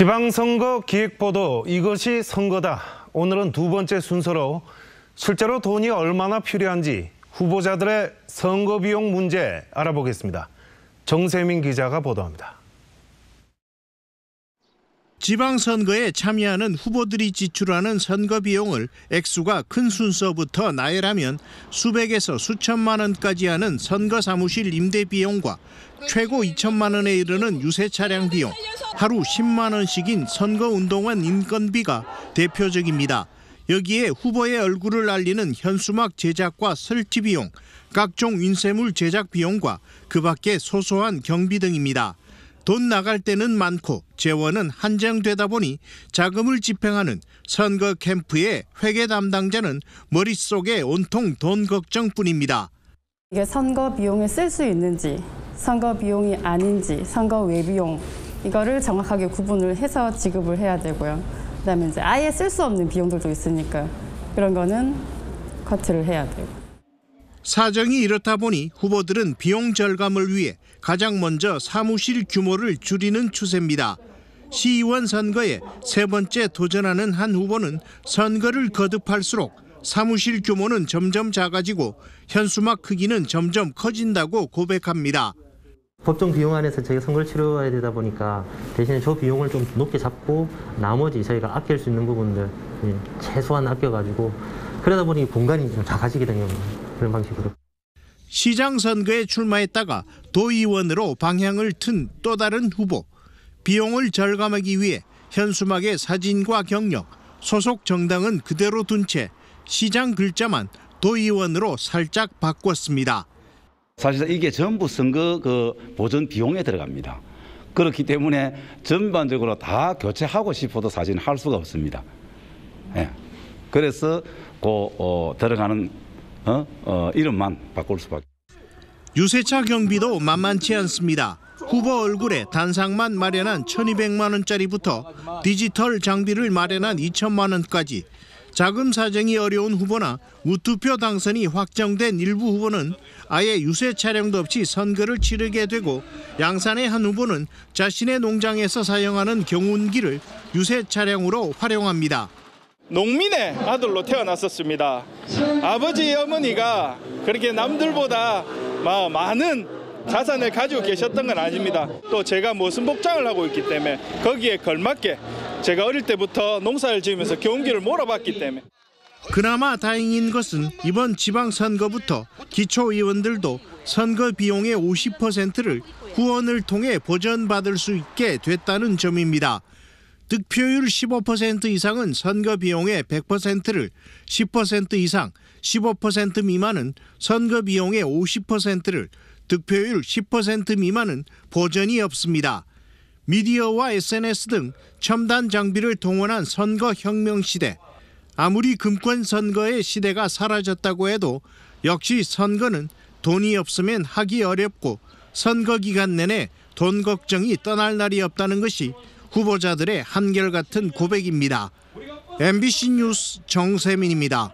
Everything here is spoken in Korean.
지방선거 기획보도 이것이 선거다. 오늘은 두 번째 순서로 실제로 돈이 얼마나 필요한지 후보자들의 선거 비용 문제 알아보겠습니다. 정세민 기자가 보도합니다. 지방선거에 참여하는 후보들이 지출하는 선거 비용을 액수가 큰 순서부터 나열하면 수백에서 수천만 원까지 하는 선거 사무실 임대 비용과 최고 2천만 원에 이르는 유세 차량 비용, 하루 10만 원씩인 선거운동원 인건비가 대표적입니다. 여기에 후보의 얼굴을 알리는 현수막 제작과 설치 비용, 각종 인쇄물 제작 비용과 그 밖에 소소한 경비 등입니다. 돈 나갈 때는 많고 재원은 한정되다 보니 자금을 집행하는 선거 캠프의 회계 담당자는 머릿속에 온통 돈 걱정뿐입니다. 이게 선거 비용에 쓸 수 있는지, 선거 비용이 아닌지, 선거 외비용 이거를 정확하게 구분을 해서 지급을 해야 되고요. 그다음에 이제 아예 쓸 수 없는 비용들도 있으니까 그런 거는 커트를 해야 되고. 사정이 이렇다 보니 후보들은 비용 절감을 위해 가장 먼저 사무실 규모를 줄이는 추세입니다. 시의원 선거에 세 번째 도전하는 한 후보는 선거를 거듭할수록 사무실 규모는 점점 작아지고 현수막 크기는 점점 커진다고 고백합니다. 법정 비용 안에서 저희가 선거를 치러야 되다 보니까 대신에 저 비용을 좀 높게 잡고 나머지 저희가 아낄 수 있는 부분들 최소한 아껴가지고 그러다 보니 공간이 좀 작아지게 되는 그런 방식으로. 시장 선거에 출마했다가 도의원으로 방향을 튼 또 다른 후보. 비용을 절감하기 위해 현수막의 사진과 경력, 소속 정당은 그대로 둔 채 시장 글자만 도의원으로 살짝 바꿨습니다. 사실 이게 전부 선거 보전 비용에 들어갑니다. 그렇기 때문에 전반적으로 다 교체하고 싶어도 사실 할 수가 없습니다. 예. 그래서 들어가는 이름만 바꿀 수밖에. 유세차 경비도 만만치 않습니다. 후보 얼굴에 단상만 마련한 1,200만 원짜리부터 디지털 장비를 마련한 2천만 원까지 자금 사정이 어려운 후보나 무투표 당선이 확정된 일부 후보는 아예 유세 차량도 없이 선거를 치르게 되고 양산의 한 후보는 자신의 농장에서 사용하는 경운기를 유세 차량으로 활용합니다. 농민의 아들로 태어났었습니다. 아버지 어머니가 그렇게 남들보다 많은 자산을 가지고 계셨던 건 아닙니다. 또 제가 무슨 복장을 하고 있기 때문에 거기에 걸맞게 제가 어릴 때부터 농사를 지으면서 경운기를 몰아봤기 때문에. 그나마 다행인 것은 이번 지방선거부터 기초의원들도 선거 비용의 50%를 후원을 통해 보전받을 수 있게 됐다는 점입니다. 득표율 15% 이상은 선거 비용의 100%를, 10% 이상, 15% 미만은 선거 비용의 50%를, 득표율 10% 미만은 보전이 없습니다. 미디어와 SNS 등 첨단 장비를 동원한 선거 혁명 시대. 아무리 금권 선거의 시대가 사라졌다고 해도 역시 선거는 돈이 없으면 하기 어렵고 선거 기간 내내 돈 걱정이 떠날 날이 없다는 것이 후보자들의 한결같은 고백입니다. MBC 뉴스 정세민입니다.